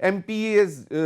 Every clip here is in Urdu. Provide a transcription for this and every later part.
MPs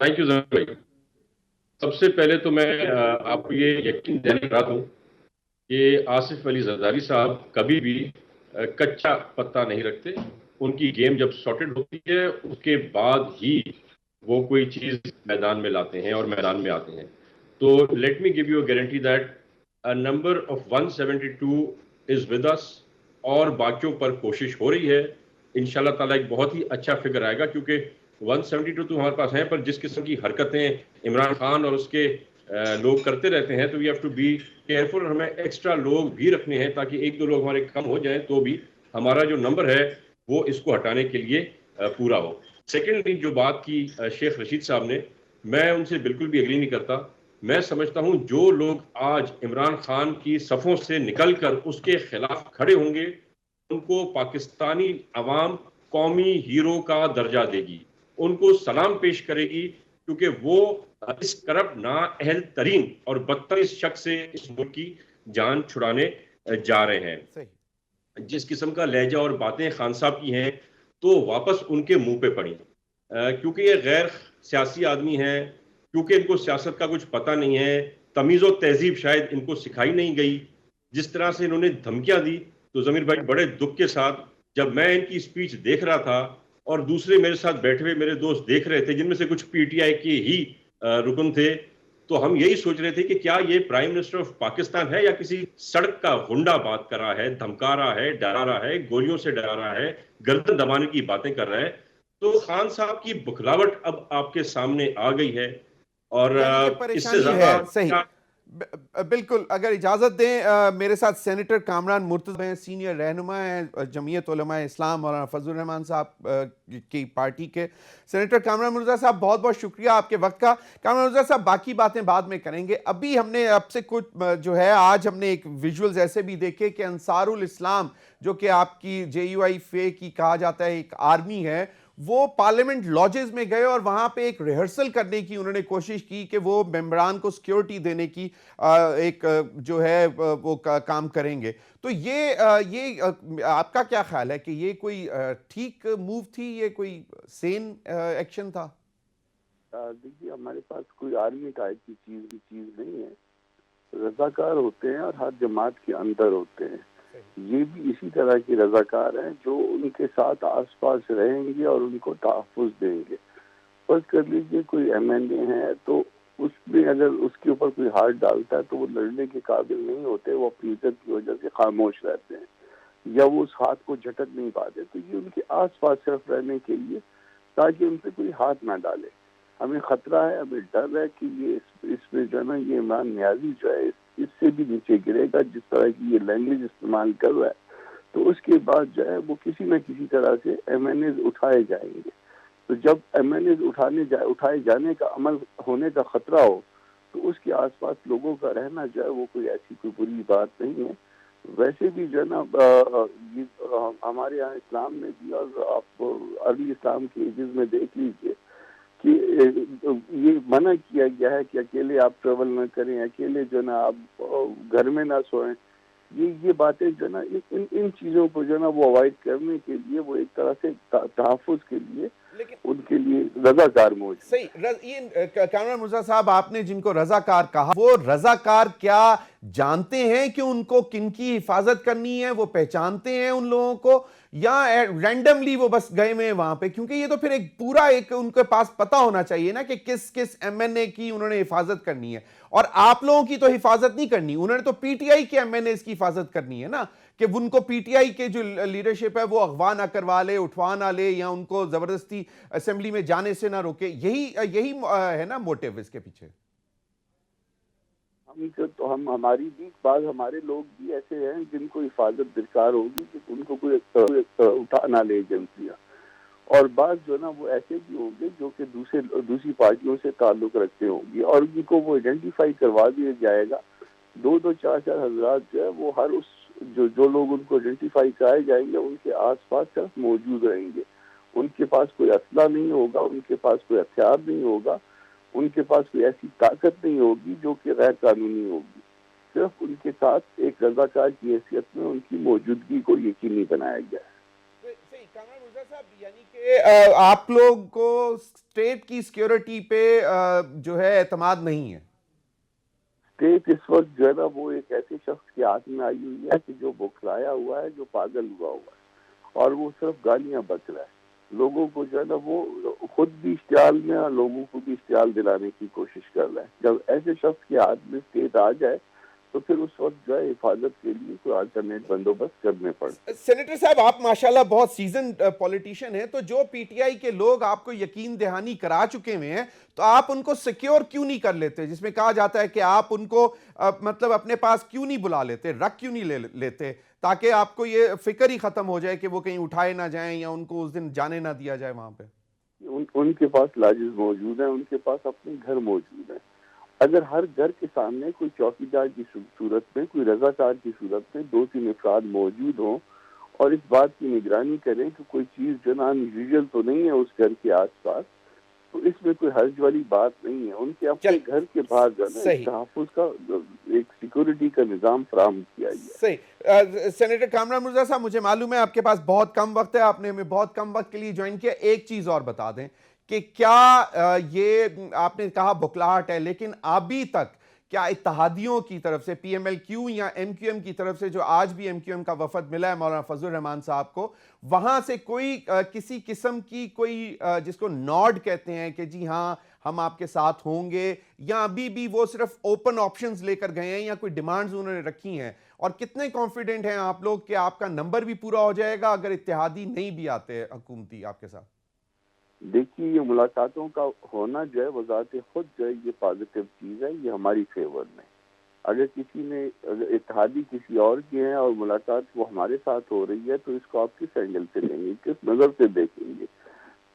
تھینک یو ظفر بھائی. سب سے پہلے تو میں آپ کو یہ یقین دلانا چاہتا ہوں کہ آصف علی زرداری صاحب کبھی بھی کچا پتا نہیں رکھتے. ان کی گیم جب سارٹڈ ہوتی ہے اس کے بعد ہی وہ کوئی چیز میدان میں لاتے ہیں اور میدان میں آتے ہیں. تو let me give you a guarantee that number of 172 is with us, اور باقیوں پر کوشش ہو رہی ہے. انشاءاللہ تعالیٰ ایک بہت ہی اچھا فگر آئے گا، کیونکہ 172 تو ہمارے پاس ہیں، پر جس قسم کی حرکتیں عمران خان اور اس کے لوگ کرتے رہتے ہیں تو we have to be careful. ہمیں ایکسٹرا لوگ بھی رکھنے ہیں تاکہ ایک دو لوگ ہمارے کم ہو جائیں تو بھی ہمارا جو نمبر ہے وہ اس کو ہٹانے کے لیے پورا ہو. سیکنڈلی جو بات کی شیخ رشید صاحب نے، میں ان سے بالکل بھی اگری نہیں کرتا. میں سمجھتا ہوں جو لوگ آج عمران خان کی صفوں سے نکل کر اس کے خلاف کھڑے ہوں گے ان کو پاکستانی عوام قومی ہیرو کا درجہ دے گی، ان کو سلام پیش کرے گی، کیونکہ وہ اس کرپٹ نااہل ترین اور بدترین شخص سے اس ملک کی جان چھڑانے جا رہے ہیں. صحیح. جس قسم کا لہجہ اور باتیں خان صاحب کی ہیں تو واپس ان کے منہ پہ پڑی، کیونکہ یہ غیر سیاسی آدمی ہیں، کیونکہ ان کو سیاست کا کچھ پتہ نہیں ہے، تمیز و تہذیب شاید ان کو سکھائی نہیں گئی. جس طرح سے انہوں نے دھمکیاں دی تو ضمیر بھائی بڑے دکھ کے ساتھ جب میں ان کی سپیچ دیکھ رہا تھا اور دوسرے میرے ساتھ بیٹھے ہوئے میرے دوست دیکھ رہے تھے جن میں سے کچھ پی ٹی آئی کے ہی رکن تھے، تو ہم یہی سوچ رہے تھے کہ کیا یہ پرائم منسٹر آف پاکستان ہے یا کسی سڑک کا غنڈہ بات کر رہا ہے، دھمکا رہا ہے، ڈرا رہا ہے، گولیوں سے ڈرا رہا ہے، گردن دبانے کی باتیں کر رہا ہے. تو خان صاحب کی بکھلاوٹ اب آپ کے سامنے آ گئی ہے، اور یعنی کہ اس سے پریشانی زیادہ ہے. صحیح. بالکل. اگر اجازت دیں میرے ساتھ سینیٹر کامران مرتضی ہیں، سینئر رہنما ہیں جمعیت علماء اسلام، مولانا فضل الرحمان صاحب کی پارٹی کے. سینیٹر کامران مرتضی صاحب بہت بہت شکریہ آپ کے وقت کا. کامران مرتضی صاحب باقی باتیں بعد میں کریں گے. ابھی ہم نے اب سے کچھ جو ہے آج ہم نے ایک ویژولز ایسے بھی دیکھے کہ انصار الاسلام جو کہ آپ کی جے یو آئی فے کی کہا جاتا ہے ایک آرمی ہے، وہ پارلیمنٹ لاجز میں گئے اور وہاں پہ ایک ریہرسل کرنے کی انہوں نے کوشش کی کہ وہ ممبران کو سیکیورٹی دینے کی ایک جو ہے وہ کام کریں گے. تو یہ آپ کا کیا خیال ہے کہ یہ کوئی ٹھیک موو تھی، یہ کوئی سین ایکشن تھا؟ دیکھیے ہمارے پاس کوئی آرمی ٹائپ کی چیز نہیں ہے. رضاکار ہوتے ہیں اور ہر جماعت کے اندر ہوتے ہیں. یہ بھی اسی طرح کی رضاکار ہیں جو ان کے ساتھ آس پاس رہیں گے اور ان کو تحفظ دیں گے. فرض کر لیجئے کوئی ایم این اے ہے تو اس میں اگر اس کے اوپر کوئی ہاتھ ڈالتا ہے تو وہ لڑنے کے قابل نہیں ہوتے، وہ اپنی عزت کی وجہ سے خاموش رہتے ہیں یا وہ اس ہاتھ کو جھٹک نہیں پاتے. تو یہ ان کے آس پاس صرف رہنے کے لیے تاکہ ان پہ کوئی ہاتھ نہ ڈالے. ہمیں خطرہ ہے، ہمیں ڈر ہے کہ یہ اس میں جو ہے نا یہ عمران نیازی جو ہے اس سے بھی نیچے گرے گا. جس طرح کی یہ لینگویج استعمال کر رہا ہے تو اس کے بعد جو ہے وہ کسی نہ کسی طرح سے ایم این ایز اٹھائے جائیں گے. تو جب ایم این ایز اٹھائے جانے کا عمل ہونے کا خطرہ ہو تو اس کے آس پاس لوگوں کا رہنا جو ہے وہ کوئی ایسی کوئی بری بات نہیں ہے. ویسے بھی جو ہے نا ہمارے یہاں اسلام میں بھی، اور آپ ارلی اسلام کے ایجز میں دیکھ لیجئے کہ یہ منع کیا گیا ہے کہ اکیلے آپ ٹریول نہ کریں، اکیلے جو ہے نا آپ گھر میں نہ سوئیں. یہ باتیں جو ہے نا ان چیزوں کو جو ہے نا وہ اوائڈ کرنے کے لیے وہ ایک طرح سے تحفظ کے لیے ان کے لیے رضاکار موجود. صحیح. یہ کامران مرزا صاحب آپ نے جن کو رضاکار کہا، وہ رضاکار کیا جانتے ہیں کہ ان کو کن کی حفاظت کرنی ہے؟ وہ پہچانتے ہیں ان لوگوں کو یا رینڈملی وہ بس گئے ہوئے وہاں پہ؟ کیونکہ یہ تو پھر ایک پورا ایک ان کے پاس پتہ ہونا چاہیے نا کہ کس کس ایم این اے کی انہوں نے حفاظت کرنی ہے. اور آپ لوگوں کی تو حفاظت نہیں کرنی، انہوں نے تو پی ٹی آئی کے ایم این ایز کی حفاظت کرنی ہے نا، کہ ان کو پی ٹی آئی کے جو لیڈرشپ ہے وہ اغوا نہ کروا لے، اٹھوا نہ لے، یا ان کو زبردستی اسمبلی میں جانے سے نہ روکے. یہی ہے نا موٹیو اس کے پیچھے. ہماری بھی بعض ہمارے لوگ بھی ایسے ہیں جن کو حفاظت درکار ہوگی کہ ان کو کوئی اٹھا نہ لے ایجنسیاں، اور بعض جو ہے نا وہ ایسے بھی ہوں گے جو کہ دوسری پارٹیوں سے تعلق رکھتے ہوں گے اور ان کو وہ آئیڈینٹیفائی کروا دیا جائے گا. دو چار حضرات جو ہے وہ ہر اس جو لوگ ان کو آئیڈینٹیفائی کرائے جائیں گے ان کے آس پاس صرف موجود رہیں گے. ان کے پاس کوئی اسلحہ نہیں ہوگا، ان کے پاس کوئی ہتھیار نہیں ہوگا، ان کے پاس کوئی ایسی طاقت نہیں ہوگی جو کہ غیر قانونی ہوگی. صرف ان کے ساتھ ایک رضاکار کی حیثیت میں ان کی موجودگی کو یقینی بنایا گیا ہے. صحیح. کامران مرزا صاحب، یعنی کہ آپ لوگ کو اسٹیٹ کی سیکیورٹی پہ جو ہے اعتماد نہیں ہے؟ اسٹیٹ اس وقت جو ہے نا وہ ایک ایسے شخص کے ہاتھ میں آئی ہوئی ہے کہ جو بکھلایا ہوا ہے, جو پاگل ہوا ہوا ہے, اور وہ صرف گالیاں بک رہا ہے. لوگوں کو جو ہے نا وہ خود بھی اشتعال میں اور لوگوں کو بھی اشتعال دلانے کی کوشش کر رہا ہے. جب ایسے شخص کے ہاتھ میں اسٹیٹ آ جائے تو پھر اس وقت جو ہے حفاظت کے لیے کوئی آلٹرنیٹ بندوبست کرنے پڑتے. سینیٹر صاحب آپ ماشاءاللہ بہت سیزن پولیٹیشین ہیں, تو جو پی ٹی آئی کے لوگ آپ کو یقین دہانی کرا چکے ہوئے ہیں تو آپ ان کو سیکیور کیوں نہیں کر لیتے, جس میں کہا جاتا ہے کہ آپ ان کو مطلب اپنے پاس کیوں نہیں بلا لیتے, رکھ کیوں نہیں لیتے, تاکہ آپ کو یہ فکر ہی ختم ہو جائے کہ وہ کہیں اٹھائے نہ جائیں یا ان کو اس دن جانے نہ دیا جائے وہاں پہ. ان کے پاس لاجز موجود ہیں, ان کے پاس اپنے گھر موجود ہیں. اگر ہر گھر کے سامنے کوئی چوکی دار کی صورت میں, کوئی رضاکار کی صورت میں 2-3 افراد موجود ہوں اور اس بات کی نگرانی کریں کہ کوئی چیز جو نا انیویژل تو نہیں ہے اس گھر کے آس پاس, تو اس میں کوئی حرج والی بات نہیں ہے. ان کے اپنے گھر کے باہر جو ہے نا تحفظ کا ایک سیکورٹی کا نظام فراہم کیا گیا. صحیح. سینیٹر کامران مرتضیٰ صاحب, مجھے معلوم ہے آپ کے پاس بہت کم وقت ہے, آپ نے ہمیں بہت کم وقت کے لیے جوائن کیا. ایک چیز اور بتا دیں کہ کیا یہ آپ نے کہا بکلاہٹ ہے, لیکن ابھی تک کیا اتحادیوں کی طرف سے, پی ایم ایل کیو یا ایم کیو ایم کی طرف سے, جو آج بھی ایم کیو ایم کا وفد ملا ہے مولانا فضل الرحمان صاحب کو, وہاں سے کوئی کسی قسم کی کوئی جس کو نوڈ کہتے ہیں کہ جی ہاں ہم آپ کے ساتھ ہوں گے, یا ابھی بھی وہ صرف اوپن آپشنز لے کر گئے ہیں, یا کوئی ڈیمانڈز انہوں نے رکھی ہیں, اور کتنے کانفیڈنٹ ہیں آپ لوگ کہ آپ کا نمبر بھی پورا ہو جائے گا اگر اتحادی نہیں بھی آتے حکومتی آپ کے ساتھ؟ دیکھیے, یہ ملاقاتوں کا ہونا جو ہے وہ ذات خود جو ہے یہ پازیٹیو چیز ہے, یہ ہماری فیور میں. اگر کسی نے اگر اتحادی کسی اور کی ہیں اور ملاقات وہ ہمارے ساتھ ہو رہی ہے تو اس کو آپ کس اینگل سے لیں گے, کس نظر سے دیکھیں گے؟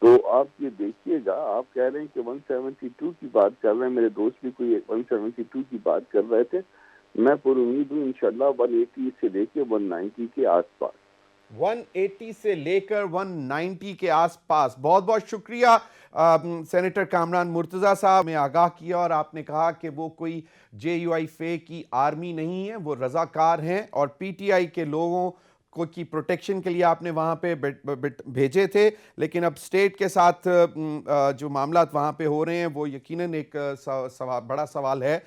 تو آپ یہ دیکھیے گا, آپ کہہ رہے ہیں کہ 172 کی بات کر رہے ہیں, میرے دوست بھی کوئی 172 کی بات کر رہے تھے. میں پر امید ہوں انشاءاللہ 180 سے لے کے 190 کے آس پاس, 180 سے لے کر 190 کے آس پاس. بہت بہت شکریہ سینیٹر کامران مرتضیٰ صاحب نے آگاہ کیا, اور آپ نے کہا کہ وہ کوئی جے یو آئی فے کی آرمی نہیں ہے, وہ رضاکار ہیں, اور پی ٹی آئی کے لوگوں کو کی پروٹیکشن کے لیے آپ نے وہاں پہ بھیجے تھے. لیکن اب اسٹیٹ کے ساتھ جو معاملات وہاں پہ ہو رہے ہیں وہ یقیناً ایک بڑا سوال ہے.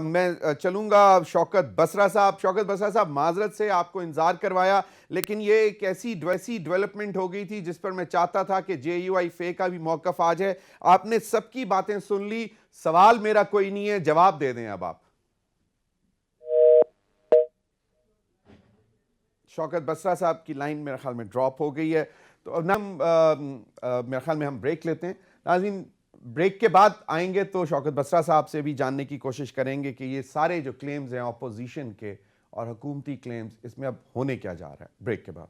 میں چلوں گا شوکت بسرا صاحب. شوکت بسرا صاحب, معذرت سے آپ کو انتظار کروایا, لیکن یہ ایک ایسی ڈیولپمنٹ ہو گئی تھی جس پر میں چاہتا تھا کہ جے یو آئی فے کا بھی موقف آ جائے. آپ نے سب کی باتیں سن لی, سوال میرا کوئی نہیں ہے, جواب دے دیں اب آپ. شوکت بسرا صاحب کی لائن میرے خیال میں ڈراپ ہو گئی ہے, تو اب میرے خیال میں ہم بریک لیتے ہیں. ناظرین, بریک کے بعد آئیں گے تو شوکت بسرا صاحب سے بھی جاننے کی کوشش کریں گے کہ یہ سارے جو کلیمز ہیں اپوزیشن کے اور حکومتی کلیمز, اس میں اب ہونے کیا جا رہا ہے. بریک کے بعد.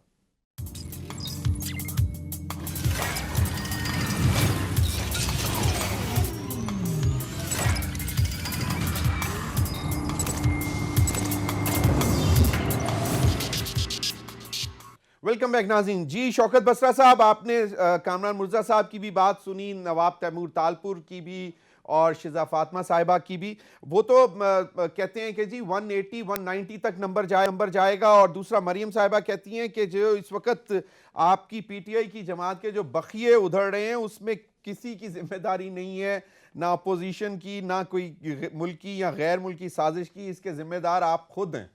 ویلکم بیک ناظرین. جی شوکت بسرا صاحب, آپ نے کامران مرتضیٰ صاحب کی بھی بات سنی, نواب تیمور تالپور کی بھی, اور شزا فاطمہ صاحبہ کی بھی. وہ تو کہتے ہیں کہ جی 180 190 تک نمبر جائے گا, اور دوسرا مریم صاحبہ کہتی ہیں کہ جو اس وقت آپ کی پی ٹی آئی کی جماعت کے جو بخیے ادھر رہے ہیں اس میں کسی کی ذمہ داری نہیں ہے, نہ اپوزیشن کی, نہ کوئی ملکی یا غیر ملکی سازش کی. اس کے ذمہ دار آپ خود ہیں.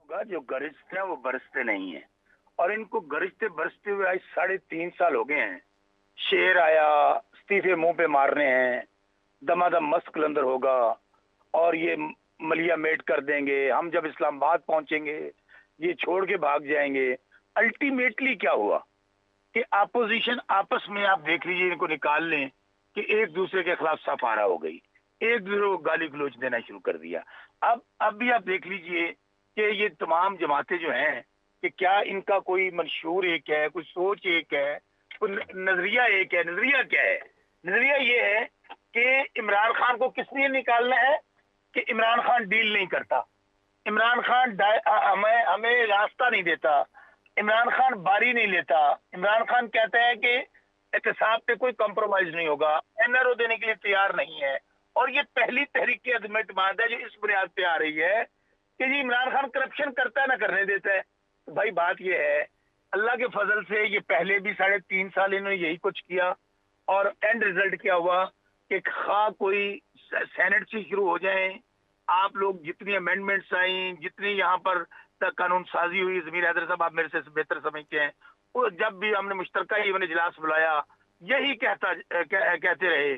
جو گرجتے ہیں وہ برستے نہیں ہیں, اور ان کو گرجتے برستے ہوئے آج 3.5 سال ہو گئے ہیں. شیر آیا, استعفے منہ پہ مارنے ہیں, دمادم مست کلندر ہوگا اور یہ ملیا میٹ کر دیں گے, ہم جب اسلام آباد پہنچیں گے یہ چھوڑ کے بھاگ جائیں گے. الٹیمیٹلی کیا ہوا کہ اپوزیشن آپس میں, آپ دیکھ لیجیے, ان کو نکال لیں کہ ایک دوسرے کے خلاف سفارہ ہو گئی, ایک دوسرے کو گالی گلوچ دینا شروع کر دیا. اب بھی آپ دیکھ لیجیے کہ یہ تمام جماعتیں جو ہیں کہ کیا ان کا کوئی منشور ایک ہے, کوئی سوچ ایک ہے, کوئی نظریہ ایک ہے. نظریہ کیا ہے؟ نظریہ یہ ہے کہ عمران خان کو کس لیے نکالنا ہے کہ عمران خان ڈیل نہیں کرتا, عمران خان ہمیں راستہ نہیں دیتا, عمران خان باری نہیں لیتا, عمران خان کہتا ہے کہ احتساب پہ کوئی کمپرومائز نہیں ہوگا, این آر او دینے کے لیے تیار نہیں ہے. اور یہ پہلی تحریک عدم اعتماد ہے جو اس بنیاد پہ آ رہی ہے کہ جی عمران خان کرپشن کرتا ہے نہ کرنے دیتا ہے. بھائی بات یہ ہے, اللہ کے فضل سے یہ پہلے بھی 3.5 سال انہوں نے یہی کچھ کیا, اور اینڈ ریزلٹ کیا ہوا کہ خواہ کوئی سینٹ سے شروع ہو جائیں، آپ لوگ جتنی امینڈمنٹس آئیں، جتنی یہاں پر قانون سازی ہوئی، ضمیر حیدر صاحب آپ میرے سے بہتر سمجھتے ہیں، وہ جب بھی ہم نے مشترکہ ایون اجلاس بلایا یہی کہتے رہے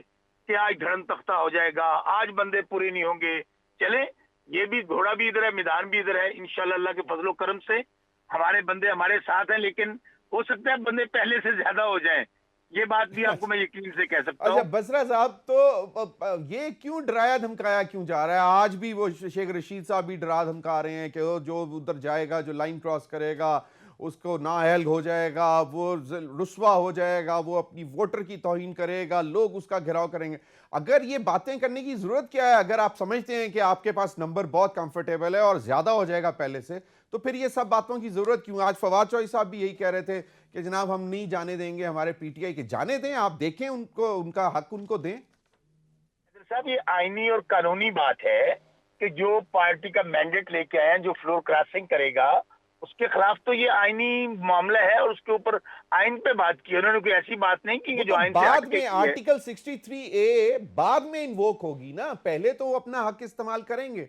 کہ آج دھڑم تختہ ہو جائے گا، آج بندے پورے نہیں ہوں گے. چلیں یہ بھی گھوڑا بھی ادھر ہے، میدان بھی ادھر ہے، انشاءاللہ اللہ کے فضل و کرم سے ہمارے بندے ہمارے ساتھ ہیں، لیکن ہو سکتا ہے بندے پہلے سے زیادہ ہو جائیں. یہ بات بھی آپ کو میں یقین سے کہہ سکتا اچھا ہوں. بسرا صاحب، تو یہ کیوں ڈرایا دھمکایا کیوں جا رہا ہے؟ آج بھی وہ شیخ رشید صاحب بھی ڈرا دھمکا رہے ہیں کہ وہ جو ادھر جائے گا، جو لائن کراس کرے گا اس کو نااہل ہو جائے گا، وہ رسوا ہو جائے گا، وہ اپنی ووٹر کی توہین کرے گا، لوگ اس کا گھراؤ کریں گے. اگر یہ باتیں کرنے کی ضرورت کیا ہے؟ اگر آپ سمجھتے ہیں کہ آپ کے پاس نمبر بہت کمفرٹیبل ہے اور زیادہ ہو جائے گا پہلے سے، تو پھر یہ سب باتوں کی ضرورت کیوں؟ آج فواد چوہی صاحب بھی یہی کہہ رہے تھے کہ جناب ہم نہیں جانے دیں گے ہمارے پی ٹی آئی کے. جانے دیں، آپ دیکھیں ان کو، ان کا حق ان کو دیں. صاحب یہ آئینی اور قانونی بات ہے کہ جو پارٹی کا مینڈیٹ لے کے آئے، جو فلور کراسنگ کرے گا اس کے خلاف تو یہ آئینی معاملہ ہے، اور اس کے اوپر آئین پہ بات کی. انہوں نے کوئی ایسی بات نہیں کی کہ جو آئین سے بعد ہٹ کے میں کی ہے. آرٹیکل 63A بعد میں انووک ہوگی نا، پہلے تو وہ اپنا حق استعمال کریں گے.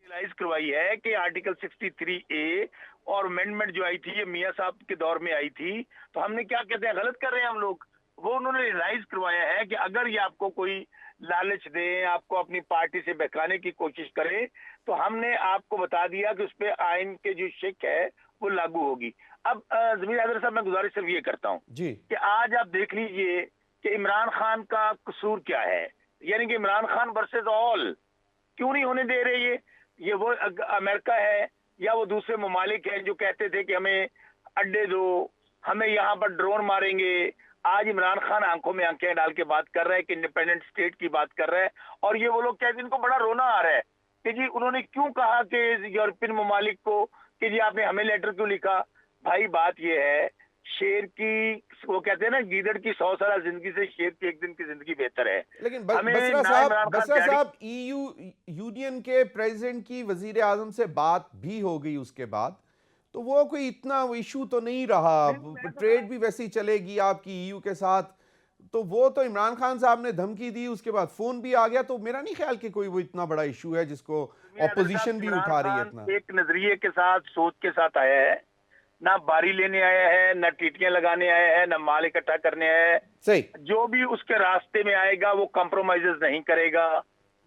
ریلائز کروائی ہے کہ آرٹیکل 63A اور امینڈمنٹ جو آئی تھی یہ میاں صاحب کے دور میں آئی تھی، تو ہم نے کیا کہتے ہیں غلط کر رہے ہیں ہم لوگ. وہ انہوں نے ریلائز کروایا ہے کہ اگر یہ آپ کو کوئی لالچ دیں، آپ کو اپنی پارٹی سے بہکانے کی کوشش کرے، تو ہم نے آپ کو بتا دیا کہ اس پہ آئین کے جو شک ہے وہ لاگو ہوگی. اب ضمیر حیدر صاحب میں گزارش صرف یہ کرتا ہوں جی کہ آج آپ دیکھ لیجئے کہ عمران خان کا قصور کیا ہے. یعنی کہ عمران خان ورسز آل کیوں نہیں ہونے دے رہے؟ یہ وہ امریکہ ہے یا وہ دوسرے ممالک ہیں جو کہتے تھے کہ ہمیں اڈے دو، ہمیں یہاں پر ڈرون ماریں گے. آج عمران خان آنکھوں میں آنکھیں ڈال کے بات کر رہے ہیں کہ انڈیپینڈنٹ اسٹیٹ کی بات کر رہے ہیں، اور یہ وہ لوگ کہتے ہیں ان کو بڑا رونا آ رہا ہے کہ جی انہوں نے کیوں کہا کہ یورپین ممالک کو کہ جی آپ نے ہمیں لیٹر کیوں لکھا. بھائی بات یہ ہے، شیر کی وہ کہتے ہیں نا گیدڑ کی 100 سالہ زندگی سے شیر کی ایک دن کی زندگی بہتر ہے. لیکن ہمیں بسرا نہ عمران خان صاحب ای یونین کے پریزیڈنٹ کی وزیر اعظم سے بات بھی ہو گئی اس کے بعد، تو وہ کوئی اتنا ایشو تو نہیں رہا. ٹریڈ بھی ویسی چلے گی آپ کی ای یو کے ساتھ. تو وہ تو عمران خان صاحب نے دھمکی دی، اس کے بعد فون بھی آ گیا. تو میرا نہیں خیال کہ کوئی وہ اتنا بڑا ایشو ہے جس کو اپوزیشن بھی اٹھا رہی ہے اتنا. ایک نظریے کے ساتھ سوچ کے ساتھ آیا ہے، نہ باری لینے آیا ہے، نہ ٹیٹیاں لگانے آیا ہے، نہ مال اکٹھا کرنے آیا ہے. صحیح. جو بھی اس کے راستے میں آئے گا وہ کمپرومائزز نہیں کرے گا،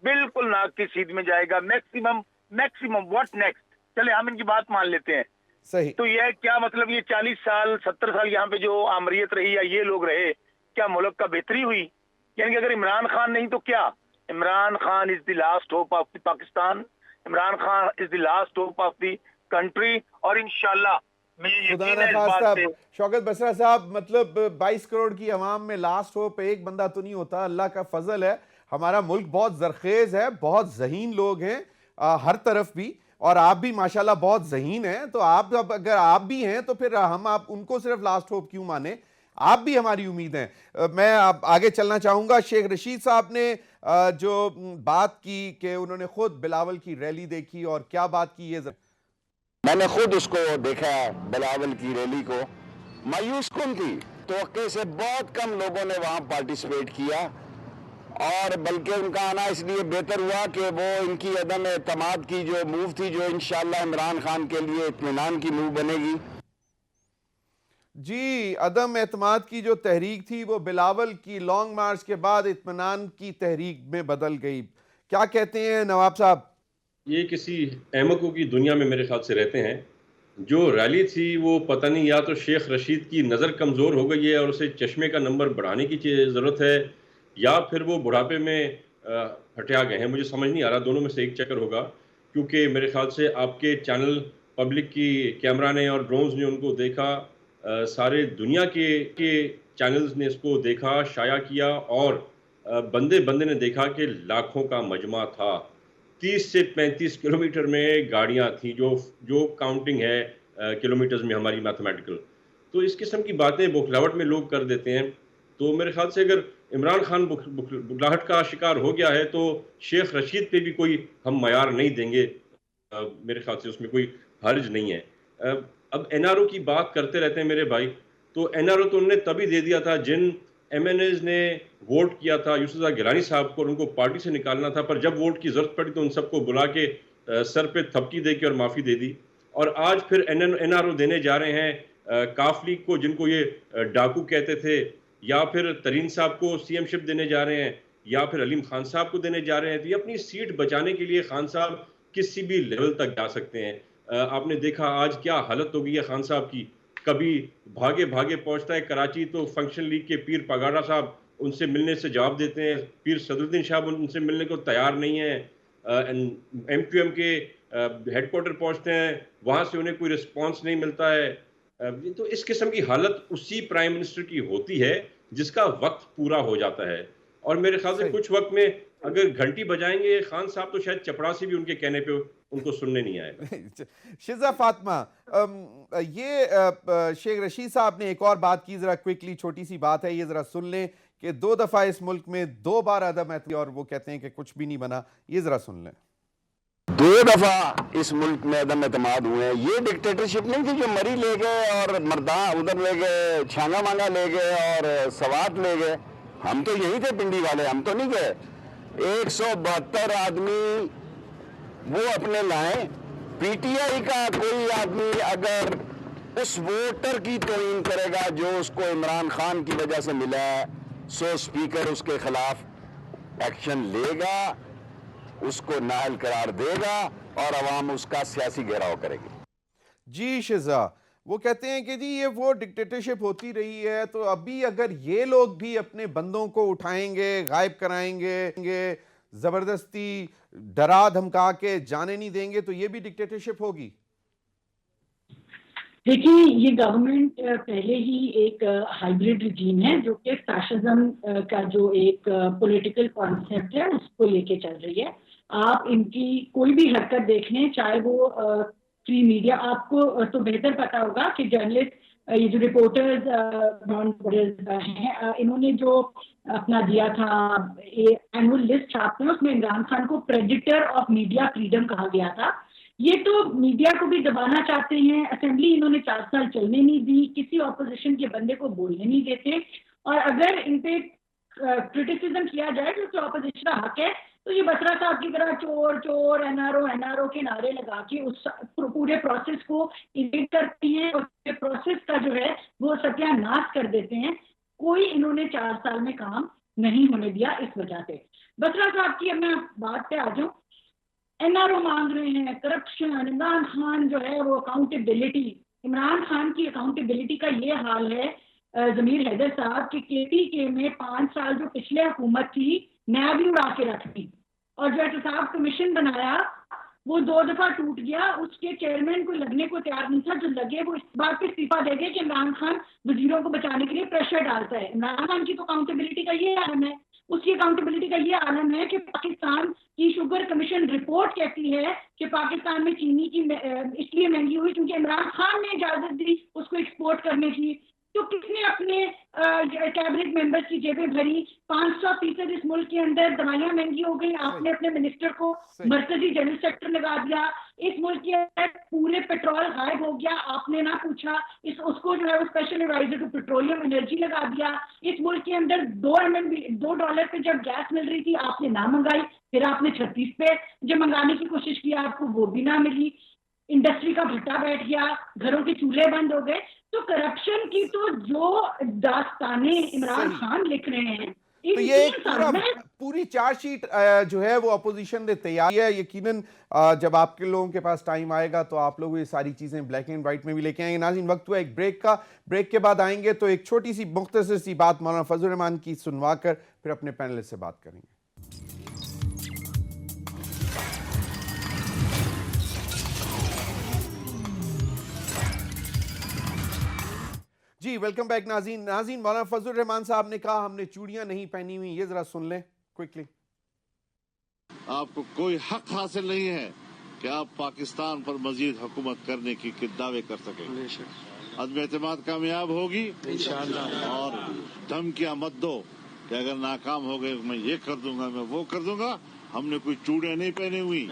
بالکل ناک کی سیدھ میں جائے گا. میکسیمم واٹ نیکسٹ، چلے ہم ان کی بات مان لیتے ہیں. صحیح. تو یہ کیا مطلب یہ 40 سال 70 سال یہاں پہ جو آمریت رہی یا یہ لوگ رہے، کیا ملک کا بہتری ہوئی؟ یعنی کہ اگر عمران خان نہیں تو کیا؟ Imran Khan is the last hope of the Pakistan, Imran Khan is the last hope of the country. اور انشاءاللہ خدا نہ خواستہ شوکت بسرا صاحب، مطلب 22 کروڑ کی عوام میں لاسٹ ہوپ ایک بندہ تو نہیں ہوتا. اللہ کا فضل ہے، ہمارا ملک بہت زرخیز ہے، بہت ذہین لوگ ہیں ہر طرف بھی، اور آپ بھی ماشاءاللہ بہت ذہین ہیں. تو آپ اب اگر آپ بھی ہیں تو پھر ہم آپ ان کو صرف لاسٹ ہوپ کیوں مانیں؟ آپ بھی ہماری امید ہیں. میں آگے چلنا چاہوں گا. شیخ رشید صاحب نے جو بات کی کہ انہوں نے خود بلاول کی ریلی دیکھی، اور کیا بات کی یہ میں نے خود اس کو دیکھا، بلاول کی ریلی کو. مایوس کن تھی، توقع سے بہت کم لوگوں نے وہاں پارٹیسپیٹ کیا، اور بلکہ ان کا آنا اس لیے بہتر ہوا کہ وہ ان کی عدم اعتماد کی جو موو تھی، جو انشاءاللہ عمران خان کے لیے اطمینان کی موو بنے گی. جی، عدم اعتماد کی جو تحریک تھی وہ بلاول کی لانگ مارچ کے بعد اطمینان کی تحریک میں بدل گئی. کیا کہتے ہیں نواب صاحب؟ یہ کسی احمقوں کی دنیا میں میرے خیال سے رہتے ہیں. جو ریلی تھی وہ پتہ نہیں، یا تو شیخ رشید کی نظر کمزور ہو گئی ہے اور اسے چشمے کا نمبر بڑھانے کی ضرورت ہے، یا پھر وہ بڑھاپے میں ہٹیا گئے ہیں. مجھے سمجھ نہیں آ رہا، دونوں میں سے ایک چکر ہوگا. کیونکہ میرے خیال سے آپ کے چینل، پبلک کی کیمرہ نے اور ڈرونز نے ان کو دیکھا، سارے دنیا کے چینلز نے اس کو دیکھا، شائع کیا، اور بندے نے دیکھا کہ لاکھوں کا مجمع تھا. 30 سے 35 کلومیٹر میں گاڑیاں تھیں، جو کاؤنٹنگ ہے کلومیٹرز میں ہماری میتھمیٹیکل. تو اس قسم کی باتیں بوکھلاہٹ میں لوگ کر دیتے ہیں. تو میرے خیال سے اگر عمران خان بوکھلاہٹ کا شکار ہو گیا ہے تو شیخ رشید پہ بھی کوئی ہم معیار نہیں دیں گے. میرے خیال سے اس میں کوئی حرج نہیں ہے. اب این آر او کی بات کرتے رہتے ہیں میرے بھائی، تو این آر او تو انہوں نے تبھی دے دیا تھا جن MNAs نے ووٹ کیا تھا یوسف زائی گیلانی صاحب کو اور ان کو پارٹی سے نکالنا تھا, پر جب ووٹ کی ضرورت پڑی تو ان سب کو بلا کے سر پہ تھپکی دے کے اور معافی دے دی. اور آج پھر NRO دینے جا رہے ہیں کاف لیگ کو, جن کو یہ ڈاکو کہتے تھے, یا پھر ترین صاحب کو CM شپ دینے جا رہے ہیں, یا پھر علیم خان صاحب کو دینے جا رہے ہیں. تو یہ اپنی سیٹ بچانے کے لیے خان صاحب کسی بھی لیول تک جا سکتے ہیں. آپ نے دیکھا آج کیا حالت ہو گئی ہے خان صاحب کی. کبھی بھاگے بھاگے پہنچتا ہے کراچی تو فنکشن لیگ کے پیر پگاڑا صاحب ان سے ملنے سے جواب دیتے ہیں, پیر صدر الدین صاحب ان سے ملنے کو تیار نہیں ہیں. MQM کے ہیڈ کوارٹر پہنچتے ہیں, وہاں سے انہیں کوئی رسپانس نہیں ملتا ہے. تو اس قسم کی حالت اسی پرائم منسٹر کی ہوتی ہے جس کا وقت پورا ہو جاتا ہے. اور میرے خیال سے کچھ وقت میں اگر گھنٹی بجائیں گے خان صاحب تو شاید چپڑاسی بھی ان کے کہنے پہ ان کو سننے نہیں آئے گا. شزا فاطمہ, یہ شیخ رشید صاحب نے ایک اور بات کی, ذرا کوئکلی چھوٹی سی بات ہے, یہ ذرا سن لیں کہ 2 دفعہ اس ملک میں 2 بار عدم اعتماد اور وہ کہتے ہیں کہ کچھ بھی نہیں بنا. یہ ذرا سن لیں. 2 دفعہ اس ملک میں عدم اعتماد ہوئے ہیں. یہ ڈکٹیٹرشپ نہیں تھی جو مری لے گئے اور مردان ادھر لے گئے, چھانگا مانگا لے گئے اور سوات لے گئے. ہم تو یہی تھے پنڈی والے, ہم تو نہیں گئے. 172 آدمی وہ اپنے لائیں. PTI کا کوئی آدمی اگر اس ووٹر کی توہین کرے گا جو اس کو عمران خان کی وجہ سے ملا ہے, سو اسپیکر اس کے خلاف ایکشن لے گا, اس کو نااہل قرار دے گا اور عوام اس کا سیاسی گھیراؤ کرے گی. جی شزا, وہ کہتے ہیں کہ جی یہ وہ ڈکٹیٹرشپ ہوتی رہی ہے, تو ابھی اگر یہ لوگ بھی اپنے بندوں کو اٹھائیں گے, غائب کرائیں گے, زبردستی ڈرا دھمکا کے جانے نہیں دیں گے, تو یہ بھی ڈکٹیٹرشپ ہوگی. دیکھیں, یہ گورنمنٹ پہلے ہی ایک ہائیبریڈ رجیم ہے جو کہ فیشزم کا جو ایک پولیٹیکل کانسیپٹ ہے اس کو لے کے چل رہی ہے. آپ ان کی کوئی بھی حرکت دیکھ لیں, چاہے وہ فری میڈیا, آپ کو تو بہتر پتا ہوگا کہ جرنلسٹ, یہ جو رپورٹرز ہیں, انہوں نے جو اپنا دیا تھا اینول لسٹ چھاپتے ہیں, اس میں عمران خان کو پریڈیٹر آف میڈیا فریڈم کہا گیا تھا. یہ تو میڈیا کو بھی دبانا چاہتے ہیں. اسمبلی انہوں نے 4 سال چلنے نہیں دی, کسی اپوزیشن کے بندے کو بولنے نہیں دیتے, اور اگر ان پہ کرٹیسزم کیا جائے جو اپوزیشن کا حق ہے, تو یہ بسرا صاحب کی طرح چور چور NRO کے نعرے لگا کے اس پورے پروسیس کو ایڈٹ کرتی ہیں اور پروسیس کا جو ہے وہ ستیہ ناش کر دیتے ہیں. کوئی انہوں نے 4 سال میں کام نہیں ہونے دیا اس وجہ سے. بسرا صاحب کی اب میں بات پہ آ جاؤں, NRO مانگ رہے ہیں کرپشن, عمران خان جو ہے وہ اکاؤنٹیبلٹی. عمران خان کی اکاؤنٹیبلٹی کا یہ حال ہے ضمیر حیدر صاحب کہ KPK میں 5 سال جو پچھلے حکومت تھی نیا بھی اڑا کے رکھ دی, اور جو احتساب کمیشن بنایا وہ 2 دفعہ ٹوٹ گیا. اس کے چیئرمین کو لگنے کو تیار نہیں تھا, جو لگے وہ اس بات پہ استعفیٰ دے گئے کہ عمران خان وزیروں کو بچانے کے لیے پریشر ڈالتا ہے. عمران خان کی تو اکاؤنٹیبلٹی کا یہ عالم ہے, اس کی اکاؤنٹیبلٹی کا یہ عالم ہے کہ پاکستان کی شوگر کمیشن رپورٹ کہتی ہے کہ پاکستان میں چینی کی اس لیے مہنگی ہوئی کیونکہ عمران خان نے اجازت دی اس کو ایکسپورٹ کرنے کی. تو کس نے اپنے کیبنٹ ممبرز کی جیبیں بھری؟ 500% اس ملک کے اندر دوائیاں مہنگی ہو گئی. آپ نے اپنے منسٹر کو مرکزی جنرل سیکٹر لگا دیا. اس ملک کے اندر پورے پیٹرول غائب ہو گیا, آپ نے نہ پوچھا. اس کو جو ہے وہ special adviser to petroleum energy لگا دیا. اس ملک کے اندر $2 پہ جب گیس مل رہی تھی آپ نے نہ منگائی, پھر آپ نے 36 پہ جب منگانے کی کوشش کی آپ کو وہ بھی نہ ملی. انڈسٹری کا بھٹا بیٹھ گیا, گھروں کے چولہے بند ہو گئے. تو کرپشن کی تو جو داستانیں عمران خان لکھ رہے ہیں, تو یہ ایک پوری چارج شیٹ جو ہے وہ اپوزیشن نے تیار ہے. یقیناً جب آپ کے لوگوں کے پاس ٹائم آئے گا تو آپ لوگ یہ ساری چیزیں بلیک اینڈ وائٹ میں بھی لے کے آئیں گے. ناظرین, وقت ہوا ایک بریک کا, بریک کے بعد آئیں گے تو ایک چھوٹی سی مختصر سی بات مولانا فضل الرحمان کی سنوا کر پھر اپنے پینلسٹ سے بات کریں گے. جی ویلکم بیک ناظرین. مولانا فضل الرحمان صاحب نے کہا ہم نے چوڑیاں نہیں پہنی ہوئی. یہ ذرا سن لیں کوئکلی. آپ کو کوئی حق حاصل نہیں ہے کہ آپ پاکستان پر مزید حکومت کرنے کی دعوے کر سکیں. عدم اعتماد کامیاب ہوگی انشاءاللہ, اور دھمکیاں مت دو کہ اگر ناکام ہو گئے میں یہ کر دوں گا, میں وہ کر دوں گا. ہم نے کوئی چوڑیاں نہیں پہنی ہوئی.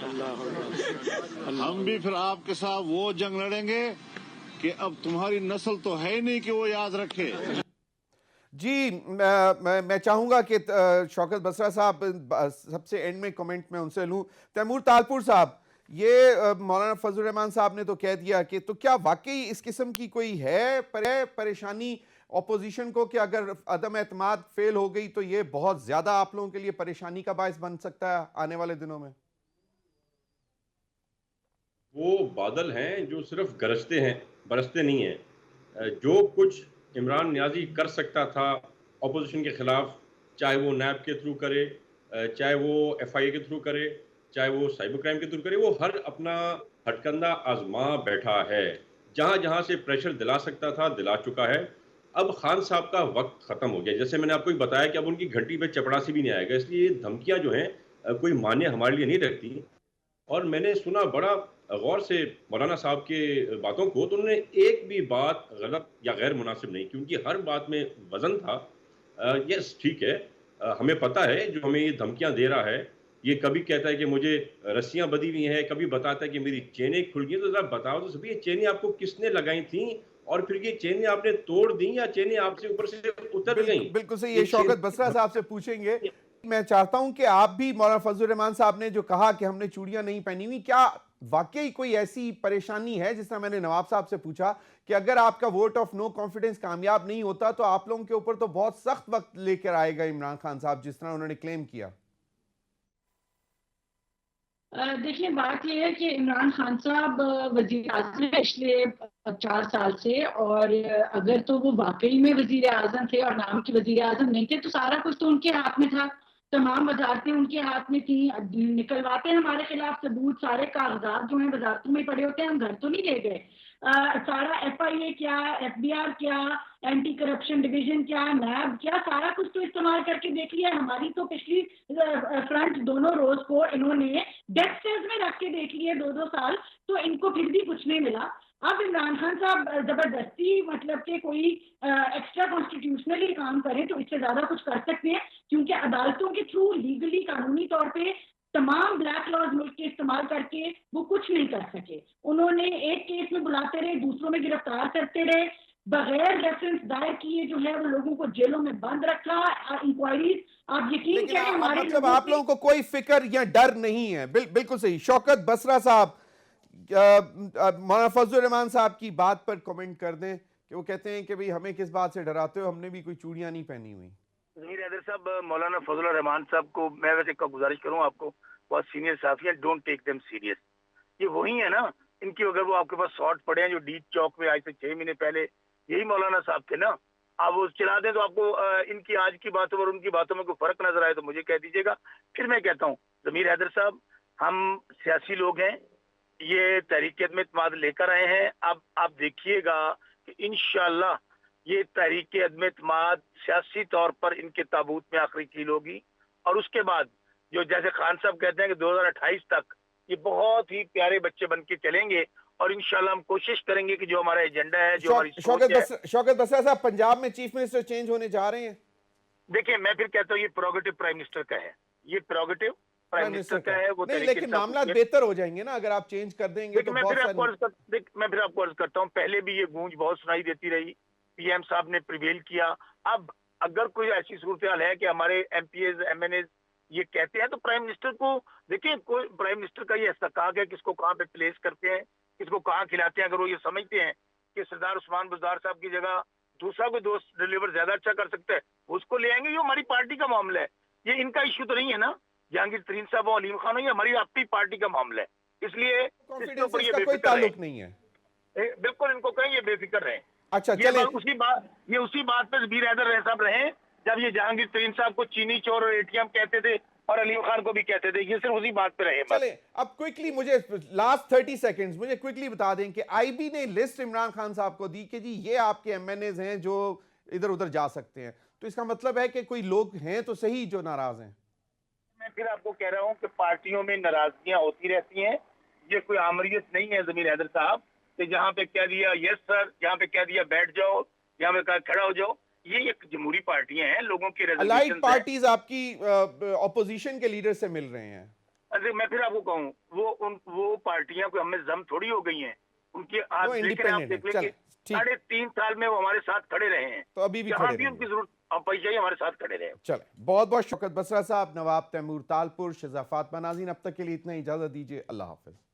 ہم بھی پھر آپ کے ساتھ وہ جنگ لڑیں گے کہ اب تمہاری نسل تو ہے نہیں کہ وہ یاد رکھے. جی میں چاہوں گا کہ شوکت بسرا صاحب سب سے اینڈ میں کمنٹ میں ان سے لوں. تیمور تالپور صاحب، یہ مولانا فضل الرحمان صاحب نے تو کہہ دیا کہ تو کیا واقعی اس قسم کی کوئی ہے پریشانی اپوزیشن کو کہ اگر عدم اعتماد فیل ہو گئی تو یہ بہت زیادہ آپ لوگوں کے لیے پریشانی کا باعث بن سکتا ہے آنے والے دنوں میں؟ وہ بادل ہیں جو صرف گرجتے ہیں، برستے نہیں ہیں. جو کچھ عمران نیازی کر سکتا تھا اپوزیشن کے خلاف، چاہے وہ نیب کے تھرو کرے، چاہے وہ ایف آئی اے کے تھرو کرے، چاہے وہ سائبر کرائم کے تھرو کرے، وہ ہر اپنا ہٹکندہ آزما بیٹھا ہے. جہاں جہاں سے پریشر دلا سکتا تھا دلا چکا ہے. اب خان صاحب کا وقت ختم ہو گیا. جیسے میں نے آپ کو بتایا کہ اب ان کی گھنٹی پہ چپڑاسی بھی نہیں آئے گا، اس لیے یہ دھمکیاں جو ہیں کوئی معنی ہمارے لیے نہیں رکھتی. اور میں نے سنا بڑا غور سے مولانا صاحب کے باتوں کو، تو انہوں نے ایک بھی بات غلط یا غیر مناسب نہیں، کیونکہ ہر بات میں وزن تھا. یس ٹھیک ہے، ہمیں پتہ ہے جو ہمیں یہ دھمکیاں دے رہا ہے، یہ کبھی کہتا ہے کہ مجھے رسیاں بدی ہوئی ہیں، کبھی بتاتا ہے کہ میری چینیں کھل گئی. تو ذرا بتاؤ تو سبھی، یہ چینیں آپ کو کس نے لگائی تھیں، اور پھر یہ چینیں آپ نے توڑ دیں یا چینیں آپ سے اوپر سے اتر گئیں؟ بالکل صحیح. یہ شوکت بسرا صاحب سے پوچھیں گے. میں چاہتا ہوں کہ آپ بھی مولانا فضل الرحمان صاحب نے جو کہا کہ ہم نے چوڑیاں نہیں پہنی ہوئی، کیا واقعی کوئی ایسی پریشانی ہے جس طرح میں نے نواب صاحب سے پوچھا کہ اگر آپ کا ووٹ آف نو کانفیڈنس کامیاب نہیں ہوتا تو آپ لوگوں کے اوپر تو بہت سخت وقت لے کر آئے گا عمران خان صاحب، جس طرح انہوں نے کلیم کیا؟ دیکھیں، بات یہ ہے کہ عمران خان صاحب وزیر اعظم پچھلے 4 سال سے، اور اگر تو وہ واقعی میں وزیر اعظم تھے اور نام کے وزیر اعظم نہیں تھے تو سارا کچھ تو ان کے ہاتھ میں تھا، تمام وزارتیں ان کے ہاتھ میں تھیں. نکلواتے ہیں ہمارے خلاف ثبوت، سارے کاغذات جو ہیں وزارتوں میں پڑے ہوتے ہیں، ہم گھر تو نہیں لے گئے. سارا ایف آئی اے کیا، ایف بی آر کیا، اینٹی کرپشن ڈویژن کیا، نیب کیا، سارا کچھ تو استعمال کر کے دیکھ لیا. ہماری تو پچھلی فرنٹ دونوں روز کو انہوں نے ڈیسک سیلز میں رکھ کے دیکھ لیے 2 سال، تو ان کو پھر بھی کچھ نہیں ملا. اب عمران خان صاحب زبردستی مطلب کہ کوئی ایکسٹرا کانسٹیٹیوشنلی کام کریں تو اس سے زیادہ کچھ کر سکتے ہیں، کیونکہ عدالتوں کے تھرو لیگلی قانونی طور پہ تمام بلیک لاز ملک کے استعمال کر کے وہ کچھ نہیں کر سکے. انہوں نے ایک کیس میں بلاتے رہے، دوسروں میں گرفتار کرتے رہے، بغیر ریفرنس دائر کیے جو ہے وہ لوگوں کو جیلوں میں بند رکھا. انکوائریز آپ یقین کریں ہمارے مطلب آپ لوگوں کو کوئی فکر یا ڈر نہیں ہے. بالکل صحیح. شوکت بسرا صاحب، مولانا فضل الرحمان صاحب کی بات پر کمنٹ کر دیں کہ وہ کہتے ہیں کہ بھئی ہمیں کس بات سے ڈراتے ہو، ہم نے بھی کوئی چوڑیاں نہیں پہنی ہوئی. ضمیر حیدر صاحب، مولانا فضل الرحمان صاحب کو میں ویسے گزارش کروں، آپ کو بہت سینئر صحافی ہیں، ڈونٹ ٹیک دیم سیریس. یہ وہی ہے نا، ان کی اگر وہ آپ کے پاس شارٹ پڑے ہیں جو ڈی چوک میں آج سے 6 مہینے پہلے یہی مولانا صاحب تھے نا. آپ وہ چلا دیں تو آپ کو ان کی آج کی باتوں اور ان کی باتوں میں کوئی فرق نظر آئے تو مجھے کہہ دیجیے گا. پھر میں کہتا ہوں ضمیر حیدر صاحب، ہم سیاسی لوگ ہیں، یہ تحریک عدم اعتماد لے کر آئے ہیں. اب آپ دیکھیے گا کہ انشاءاللہ یہ تحریک عدم اعتماد سیاسی طور پر ان کے تابوت میں آخری کیل ہوگی، اور اس کے بعد جو جیسے خان صاحب کہتے ہیں کہ 2028 تک یہ بہت ہی پیارے بچے بن کے چلیں گے، اور انشاءاللہ ہم کوشش کریں گے کہ جو ہمارا ایجنڈا ہے، جو ہماری سوچ ہے. شوکت بسرا صاحب، پنجاب میں چیف منسٹر چینج ہونے جا رہے ہیں. دیکھیں، میں پھر کہتا ہوں یہ پروگیٹو پرائم منسٹر کا ہے، یہ پروگیٹو پرائم منسٹر کا ہے. وہ نہیں، لیکن معاملات بہتر ہو جائیں گے نا اگر آپ چینج کر دیں گے تو. میں پھر آپ کو عرض کرتا ہوں، پہلے بھی یہ گونج بہت سنائی دیتی رہی، پی ایم صاحب نے پریویل کیا. اب اگر کوئی ایسی صورتحال ہے کہ ہمارے MPs MNAs یہ کہتے ہیں تو پرائم منسٹر کو دیکھیں، کوئی پرائم منسٹر کا یہ استحقاق ہے کس کو کہاں پہ پلیس کرتے ہیں، کس کو کہاں کھلاتے ہیں. اگر وہ یہ سمجھتے ہیں کہ سردار عثمان بزدار صاحب کی جگہ دوسرا کوئی دوست ڈلیور زیادہ اچھا کر سکتا ہے، اس کو لے آئیں گے. یہ ہماری پارٹی کا معاملہ ہے، یہ ان کا ایشو تو نہیں ہے نا. جہانگیر ترین صاحب اور علیم خان، یہ ہماری اپنی پارٹی کا معاملہ ہے، اس لیے اس کے اوپر یہ بے کوئی فکر تعلق نہیں ہے. بالکل ان کو کہیں یہ بے فکر رہیں. اچھا یہ اسی بات پہ ضمیر حیدر صاحب رہیں جب یہ جہانگیر ترین صاحب کو چینی چور اور اے ٹی ایم کہتے تھے اور علیم خان کو بھی کہتے تھے، یہ صرف اسی بات پہ رہے. چلیں اب کوئکلی مجھے لاسٹ 30 سیکنڈز مجھے کوئکلی بتا دیں کہ آئی بی نے لسٹ عمران خان صاحب کو دی کہ جی یہ آپ کے ایم این ایز ہیں جو ادھر ادھر جا سکتے ہیں، تو اس کا مطلب ہے کہ کوئی لوگ ہیں تو صحیح جو ناراض ہیں. میں پھر آپ کو کہہ رہا ہوں کہ پارٹیوں میں ناراضگیاں ہوتی رہتی ہیں، یہ کوئی آمریت نہیں ہے ضمیر حیدر صاحب کہ جہاں پہ کہہ دیا یس سر، جہاں پہ کہہ دیا بیٹھ جاؤ، جہاں پہ کہا کھڑا ہو جاؤ. یہ ایک جمہوری پارٹیاں ہیں، لوگوں کی الائیڈ پارٹیز آپ کی اپوزیشن کے لیڈر سے مل رہے ہیں. میں پھر آپ کو کہوں وہ پارٹیاں کوئی ہمیں زم تھوڑی ہو گئی ہیں، ان کی آپ دیکھ لیں کہ 3.5 سال میں وہ ہمارے ساتھ کھڑے رہے ہیں. تو ابھی بھی جہاں بھی ان کی ضرورت ہم پیسے ہمارے ساتھ کھڑے رہے. چلے بہت بہت شوکت بسرا صاحب، نواب تیمور تالپور، شہزاد فاطمہ. ناظرین اب تک کے لیے اتنا، اجازت دیجیے، اللہ حافظ.